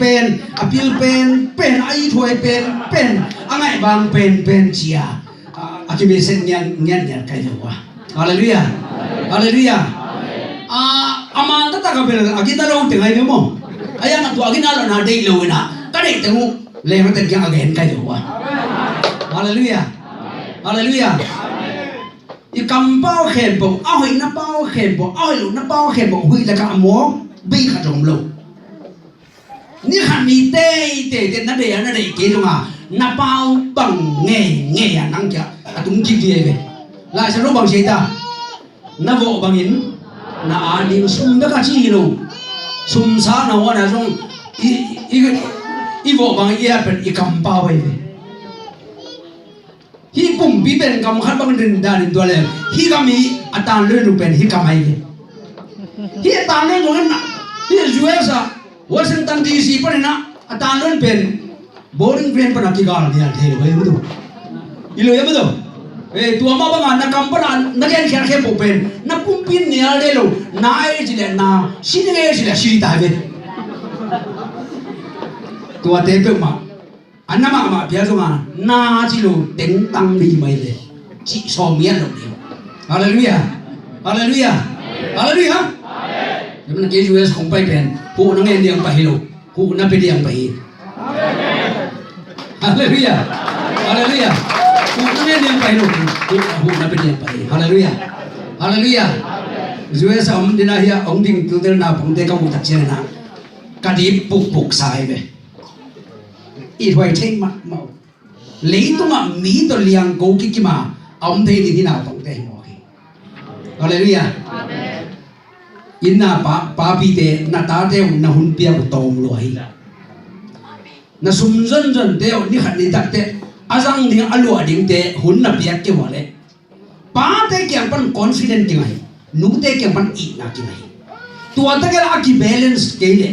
pen apil pen ai thoi pen angai bang pen chia akimi sen nyan kai lewa hallelujah hallelujah amanda ta kabel agita lo tengai mo ayana tu agina lo na dei lo na kare tengu le ma ten kyang again kai lewa hallelujah hallelujah ikam bao khen bo ai na bao khen bo ai lu na bao khen bo hui la ka mo bi kha jong lo ni khan mi te na de ke lu ma na bao bằng nghe à năng kya atung ki vie ve la sa lo bang sei ta na vo bang in na ani sum da ka chi lo sum sa na wa na jong i vo bang ia pen ikam bao ve hi pum bi ben kam khat bang din da din to le hi kam hi atan le nu pen hi kam ai hi atan le jong na hi USA Washington DC pa na atan le pen boring pen pa na ki gal dia the lo ye bu ilo ye bu tu ama ba na kam pa na gen kher khe po pen na pum pin ne ale lo na ai ji le na shi ne ji le shi ta ve tu ate pe ma anama ma bia so ma na ji lo teng tang li mai le chi so mien lo ni hallelujah hallelujah hallelujah amen mình ke US không pai pen pu na ngen diang pa hi lo pu na pe diang pa hi hallelujah hallelujah pu na ngen diang pa hi lo pu na pe diang pa hi hallelujah hallelujah US om dina hi ông ding tu del na pung te ka mu tak chen na ka di puk sai ve ít hoài trên mặt màu lấy tung mà mỹ tôi liang cố kí mà ông thấy như thế nào tổng thể mọi hallelujah inna pa pi te na ta te na hun pia của tom loi na sum dân te ni khat ni tak te azang ni alua ding te hun na pia ke wale pa te kyang pan confident ki ngai nu te kyang pan i na ki ngai tua ta ke la ki balance ke le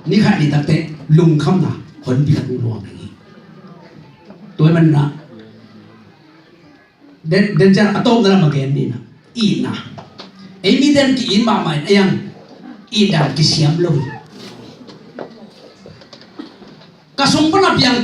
ni khat ni tak te lung kham naคนพิการรวมอย่างนี้ตัวมันนะเดินจากอัตโตมนั่นมาเกณฑ์นี่นะอีนะไอ้มีเดินกี่อินมาใหม่ยังอีดากิเสียมลงกระสมปนับยัง